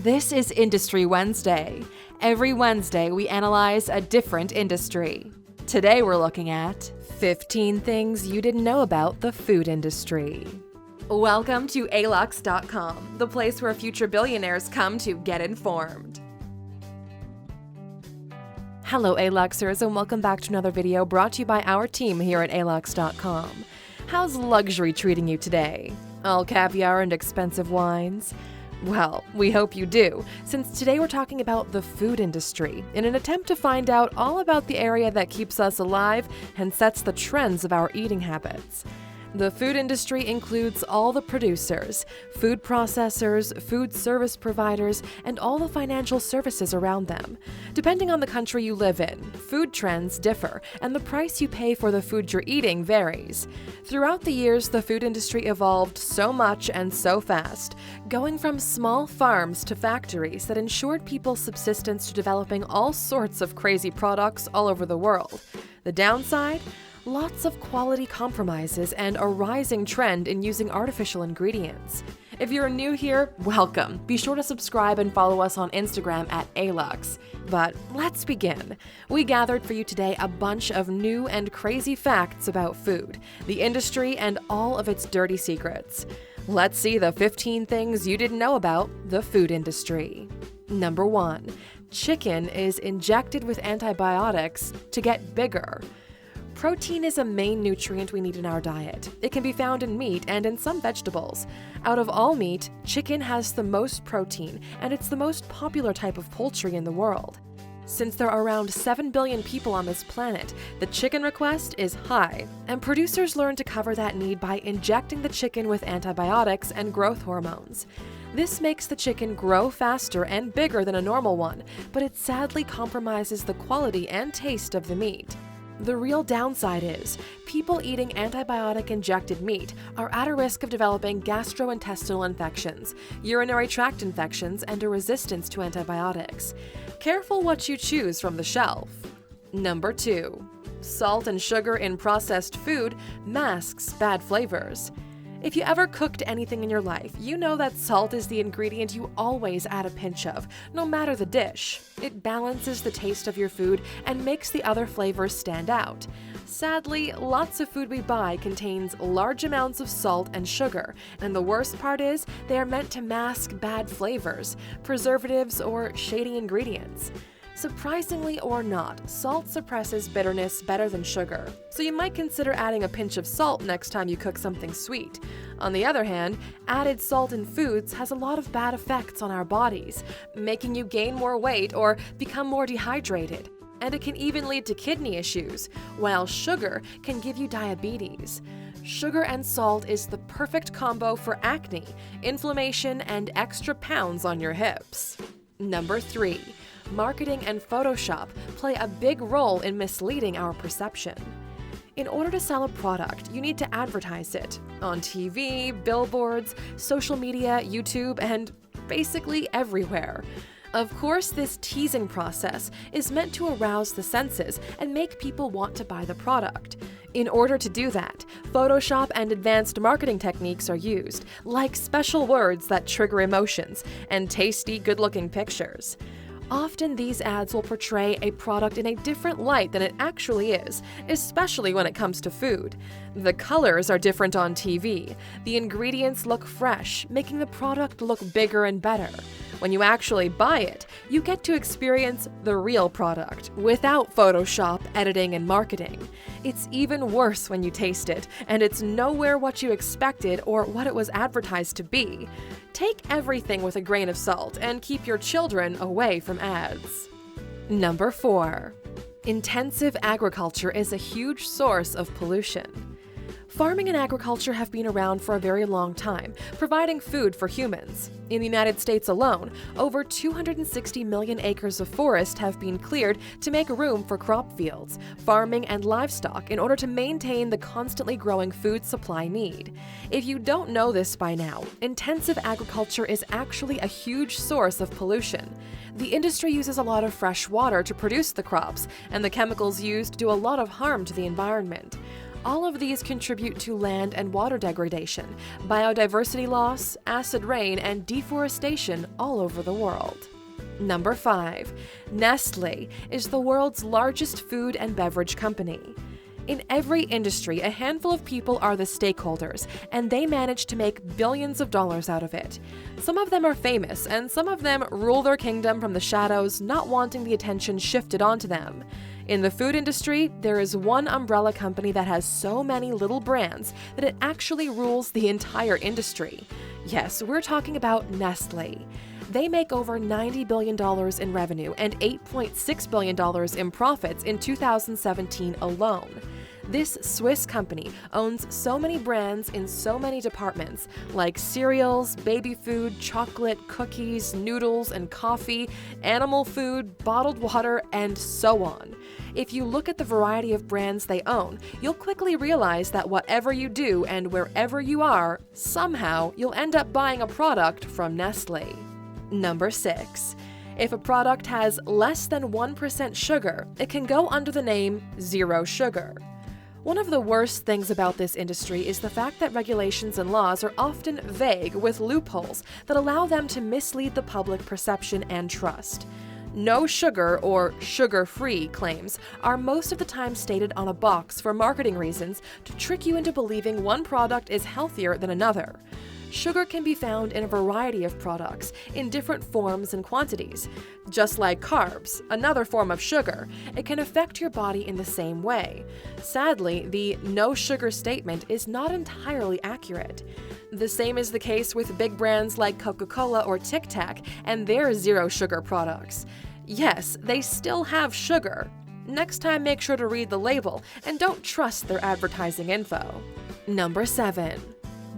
This is Industry Wednesday. Every Wednesday, we analyze a different industry. Today, we're looking at 15 things you didn't know about the food industry. Welcome to Alux.com, the place where future billionaires come to get informed. Hello, Aluxers, and welcome back to another video brought to you by our team here at Alux.com. How's luxury treating you today? All caviar and expensive wines? Well, we hope you do, since today we're talking about the food industry in an attempt to find out all about the area that keeps us alive and sets the trends of our eating habits. The food industry includes all the producers, food processors, food service providers, and all the financial services around them. Depending on the country you live in, food trends differ, and the price you pay for the food you're eating varies. Throughout the years, the food industry evolved so much and so fast, going from small farms to factories that ensured people's subsistence to developing all sorts of crazy products all over the world. The downside? Lots of quality compromises and a rising trend in using artificial ingredients. If you're new here, welcome. Be sure to subscribe and follow us on Instagram at Alux. But let's begin. We gathered for you today a bunch of new and crazy facts about food, the industry, and all of its dirty secrets. Let's see the 15 things you didn't know about the food industry. Number 1. Chicken is injected with antibiotics to get bigger. Protein is a main nutrient we need in our diet. It can be found in meat and in some vegetables. Out of all meat, chicken has the most protein, and it's the most popular type of poultry in the world. Since there are around 7 billion people on this planet, the chicken request is high, and producers learn to cover that need by injecting the chicken with antibiotics and growth hormones. This makes the chicken grow faster and bigger than a normal one, but it sadly compromises the quality and taste of the meat. The real downside is, people eating antibiotic-injected meat are at a risk of developing gastrointestinal infections, urinary tract infections, and a resistance to antibiotics. Careful what you choose from the shelf. Number 2. Salt and sugar in processed food masks bad flavors. If you ever cooked anything in your life, you know that salt is the ingredient you always add a pinch of, no matter the dish. It balances the taste of your food and makes the other flavors stand out. Sadly, lots of food we buy contains large amounts of salt and sugar, and the worst part is they are meant to mask bad flavors, preservatives, or shady ingredients. Surprisingly or not, salt suppresses bitterness better than sugar, so you might consider adding a pinch of salt next time you cook something sweet. On the other hand, added salt in foods has a lot of bad effects on our bodies, making you gain more weight or become more dehydrated. And it can even lead to kidney issues, while sugar can give you diabetes. Sugar and salt is the perfect combo for acne, inflammation, and extra pounds on your hips. Number 3. Marketing and Photoshop play a big role in misleading our perception. In order to sell a product, you need to advertise it on TV, billboards, social media, YouTube, and basically everywhere. Of course, this teasing process is meant to arouse the senses and make people want to buy the product. In order to do that, Photoshop and advanced marketing techniques are used, like special words that trigger emotions and tasty, good-looking pictures. Often these ads will portray a product in a different light than it actually is, especially when it comes to food. The colors are different on TV. The ingredients look fresh, making the product look bigger and better. When you actually buy it, you get to experience the real product without Photoshop, editing, and marketing. It's even worse when you taste it, and it's nowhere what you expected or what it was advertised to be. Take everything with a grain of salt and keep your children away from ads. Number 4. Intensive agriculture is a huge source of pollution. Farming and agriculture have been around for a very long time, providing food for humans. In the United States alone, over 260 million acres of forest have been cleared to make room for crop fields, farming, and livestock in order to maintain the constantly growing food supply need. If you don't know this by now, intensive agriculture is actually a huge source of pollution. The industry uses a lot of fresh water to produce the crops, and the chemicals used do a lot of harm to the environment. All of these contribute to land and water degradation, biodiversity loss, acid rain, and deforestation all over the world. Number 5. Nestle is the world's largest food and beverage company. In every industry, a handful of people are the stakeholders, and they manage to make billions of dollars out of it. Some of them are famous, and some of them rule their kingdom from the shadows, not wanting the attention shifted onto them. In the food industry, there is one umbrella company that has so many little brands that it actually rules the entire industry. Yes, we're talking about Nestle. They make over $90 billion in revenue and $8.6 billion in profits in 2017 alone. This Swiss company owns so many brands in so many departments, like cereals, baby food, chocolate, cookies, noodles, and coffee, animal food, bottled water, and so on. If you look at the variety of brands they own, you'll quickly realize that whatever you do and wherever you are, somehow you'll end up buying a product from Nestle. Number 6. If a product has less than 1% sugar, it can go under the name zero sugar. One of the worst things about this industry is the fact that regulations and laws are often vague with loopholes that allow them to mislead the public perception and trust. No sugar or sugar-free claims are most of the time stated on a box for marketing reasons to trick you into believing one product is healthier than another. Sugar can be found in a variety of products, in different forms and quantities. Just like carbs, another form of sugar, it can affect your body in the same way. Sadly, the no sugar statement is not entirely accurate. The same is the case with big brands like Coca-Cola or Tic Tac and their zero sugar products. Yes, they still have sugar. Next time, make sure to read the label and don't trust their advertising info. Number 7.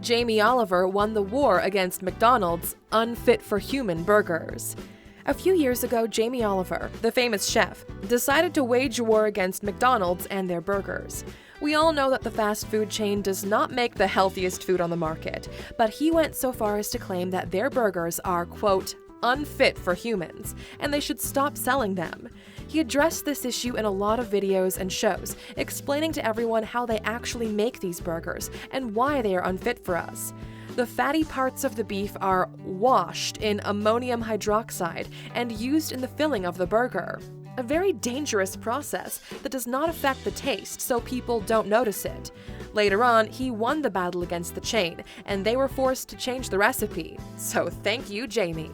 Jamie Oliver won the war against McDonald's' unfit for human burgers. A few years ago, Jamie Oliver, the famous chef, decided to wage war against McDonald's and their burgers. We all know that the fast food chain does not make the healthiest food on the market, but he went so far as to claim that their burgers are, quote, unfit for humans, and they should stop selling them. He addressed this issue in a lot of videos and shows, explaining to everyone how they actually make these burgers and why they are unfit for us. The fatty parts of the beef are washed in ammonium hydroxide and used in the filling of the burger. A very dangerous process that does not affect the taste, so people don't notice it. Later on, he won the battle against the chain, and they were forced to change the recipe. So thank you, Jamie.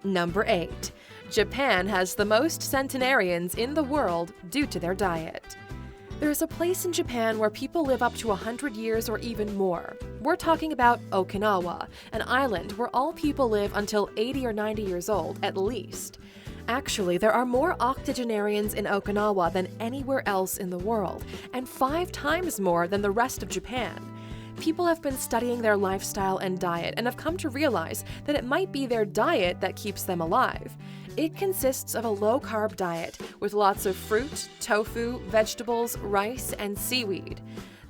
Number 8. Japan has the most centenarians in the world due to their diet. There is a place in Japan where people live up to 100 years or even more. We're talking about Okinawa, an island where all people live until 80 or 90 years old at least. Actually, there are more octogenarians in Okinawa than anywhere else in the world, and 5 times more than the rest of Japan. People have been studying their lifestyle and diet and have come to realize that it might be their diet that keeps them alive. It consists of a low-carb diet with lots of fruit, tofu, vegetables, rice, and seaweed.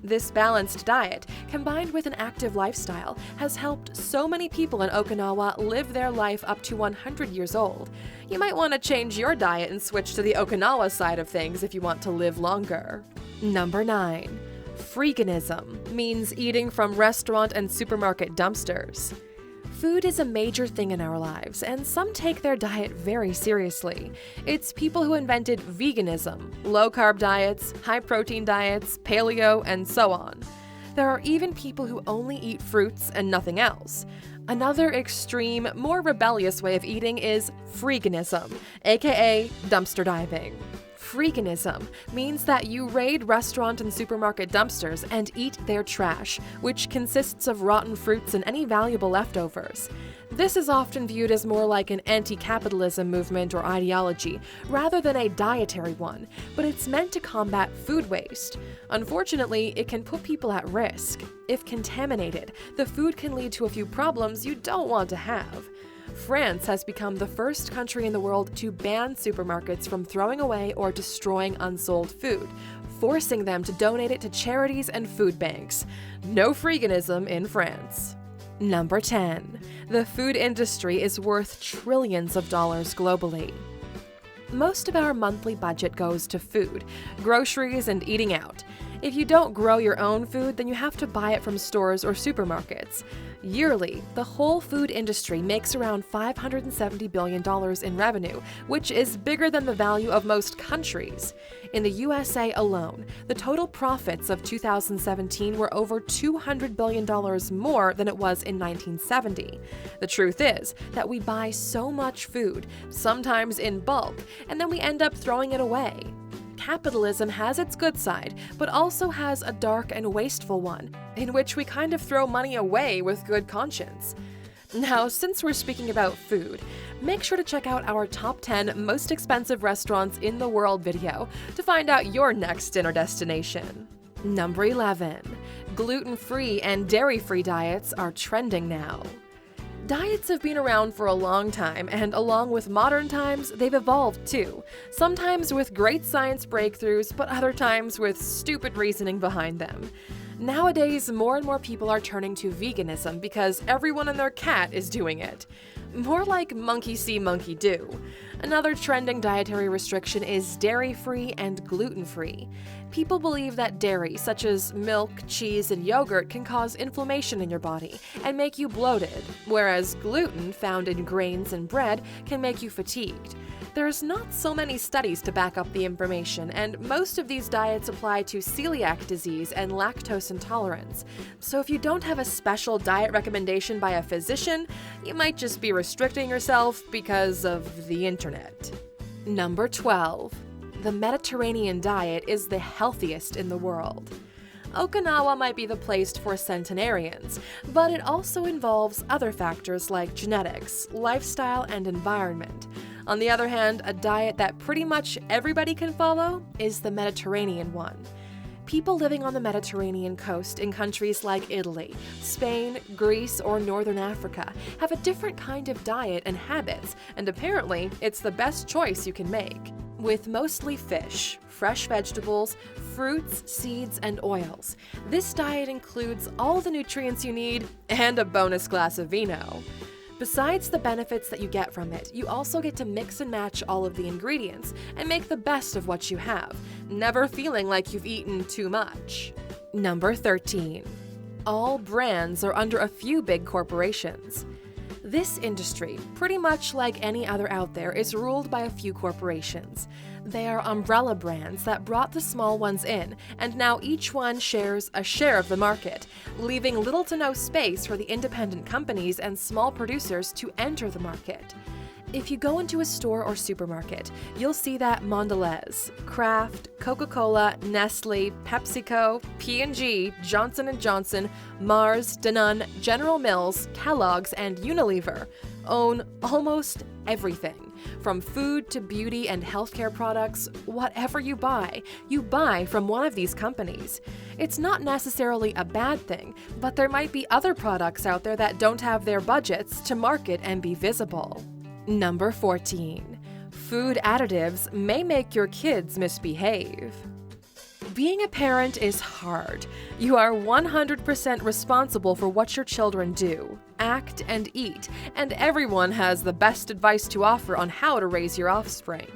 This balanced diet, combined with an active lifestyle, has helped so many people in Okinawa live their life up to 100 years old. You might want to change your diet and switch to the Okinawa side of things if you want to live longer. Number 9. Freeganism means eating from restaurant and supermarket dumpsters. Food is a major thing in our lives, and some take their diet very seriously. It's people who invented veganism, low-carb diets, high-protein diets, paleo, and so on. There are even people who only eat fruits and nothing else. Another extreme, more rebellious way of eating is freeganism, aka dumpster diving. Freeganism means that you raid restaurant and supermarket dumpsters and eat their trash, which consists of rotten fruits and any valuable leftovers. This is often viewed as more like an anti-capitalism movement or ideology, rather than a dietary one, but it's meant to combat food waste. Unfortunately, it can put people at risk. If contaminated, the food can lead to a few problems you don't want to have. France has become the first country in the world to ban supermarkets from throwing away or destroying unsold food, forcing them to donate it to charities and food banks. No freeganism in France. Number 10. The food industry is worth trillions of dollars globally. Most of our monthly budget goes to food, groceries, and eating out. If you don't grow your own food, then you have to buy it from stores or supermarkets. Yearly, the whole food industry makes around $570 billion in revenue, which is bigger than the value of most countries. In the USA alone, the total profits of 2017 were over $200 billion more than it was in 1970. The truth is that we buy so much food, sometimes in bulk, and then we end up throwing it away. Capitalism has its good side, but also has a dark and wasteful one, in which we kind of throw money away with good conscience. Now, since we're speaking about food, make sure to check out our top 10 most expensive restaurants in the world video to find out your next dinner destination. Number 11. Gluten-free and dairy-free diets are trending now. Diets have been around for a long time, and along with modern times, they've evolved too. Sometimes with great science breakthroughs, but other times with stupid reasoning behind them. Nowadays, more and more people are turning to veganism because everyone and their cat is doing it. More like monkey see, monkey do. Another trending dietary restriction is dairy-free and gluten-free. People believe that dairy, such as milk, cheese, and yogurt, can cause inflammation in your body and make you bloated, whereas gluten, found in grains and bread, can make you fatigued. There's not so many studies to back up the information, and most of these diets apply to celiac disease and lactose intolerance. So if you don't have a special diet recommendation by a physician, you might just be restricting yourself because of the internet. Number 12. The Mediterranean diet is the healthiest in the world. Okinawa might be the place for centenarians, but it also involves other factors like genetics, lifestyle, and environment. On the other hand, a diet that pretty much everybody can follow is the Mediterranean one. People living on the Mediterranean coast in countries like Italy, Spain, Greece, or Northern Africa have a different kind of diet and habits, and apparently it's the best choice you can make. With mostly fish, fresh vegetables, fruits, seeds, and oils, this diet includes all the nutrients you need and a bonus glass of vino. Besides the benefits that you get from it, you also get to mix and match all of the ingredients and make the best of what you have, never feeling like you've eaten too much. Number 13. All brands are under a few big corporations. This industry, pretty much like any other out there, is ruled by a few corporations. They are umbrella brands that brought the small ones in, and now each one shares a share of the market, leaving little to no space for the independent companies and small producers to enter the market. If you go into a store or supermarket, you'll see that Mondelez, Kraft, Coca-Cola, Nestle, PepsiCo, P&G, Johnson & Johnson, Mars, Danone, General Mills, Kellogg's, and Unilever own almost everything. From food to beauty and healthcare products, whatever you buy from one of these companies. It's not necessarily a bad thing, but there might be other products out there that don't have their budgets to market and be visible. Number 14. Food additives may make your kids misbehave. Being a parent is hard. You are 100% responsible for what your children do, act, and eat, and everyone has the best advice to offer on how to raise your offspring.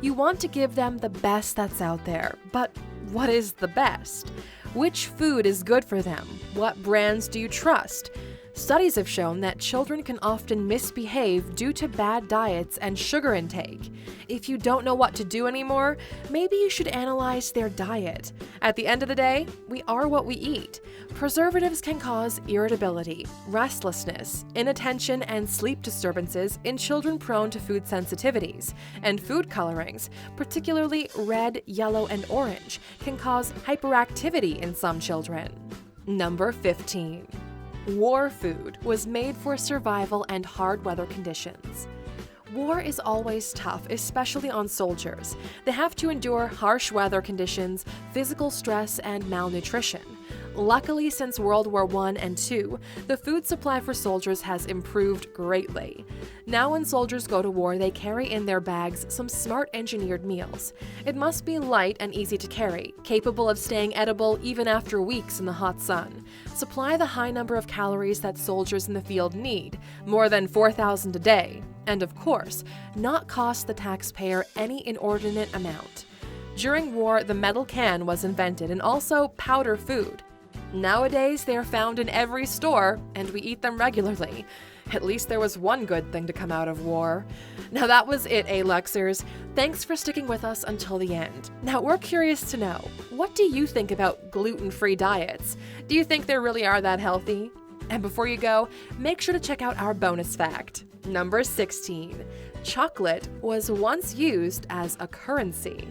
You want to give them the best that's out there, but what is the best? Which food is good for them? What brands do you trust? Studies have shown that children can often misbehave due to bad diets and sugar intake. If you don't know what to do anymore, maybe you should analyze their diet. At the end of the day, we are what we eat. Preservatives can cause irritability, restlessness, inattention, and sleep disturbances in children prone to food sensitivities. And food colorings, particularly red, yellow, and orange, can cause hyperactivity in some children. Number 15. War food was made for survival and hard weather conditions. War is always tough, especially on soldiers. They have to endure harsh weather conditions, physical stress, and malnutrition. Luckily, since World War I and II, the food supply for soldiers has improved greatly. Now when soldiers go to war, they carry in their bags some smart engineered meals. It must be light and easy to carry, capable of staying edible even after weeks in the hot sun. Supply the high number of calories that soldiers in the field need, more than 4,000 a day, and of course, not cost the taxpayer any inordinate amount. During war, the metal can was invented and also powder food. Nowadays, they are found in every store, and we eat them regularly. At least there was one good thing to come out of war. Now that was it, Aluxers. Thanks for sticking with us until the end. Now we're curious to know, what do you think about gluten-free diets? Do you think they really are that healthy? And before you go, make sure to check out our bonus fact. Number 16. Chocolate was once used as a currency.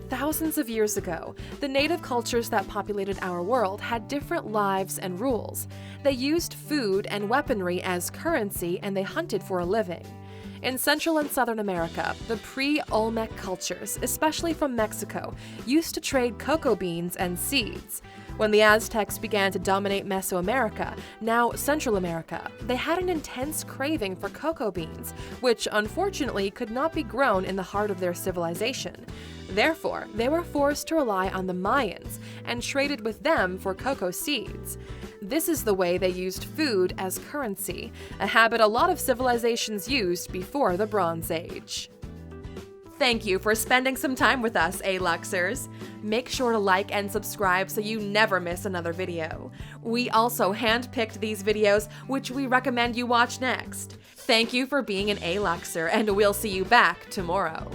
Thousands of years ago, the native cultures that populated our world had different lives and rules. They used food and weaponry as currency, and they hunted for a living. In Central and Southern America, the pre-Olmec cultures, especially from Mexico, used to trade cocoa beans and seeds. When the Aztecs began to dominate Mesoamerica, now Central America, they had an intense craving for cocoa beans, which unfortunately could not be grown in the heart of their civilization. Therefore, they were forced to rely on the Mayans and traded with them for cocoa seeds. This is the way they used food as currency, a habit a lot of civilizations used before the Bronze Age. Thank you for spending some time with us, Aluxers. Make sure to like and subscribe so you never miss another video. We also handpicked these videos, which we recommend you watch next. Thank you for being an Aluxer, and we'll see you back tomorrow.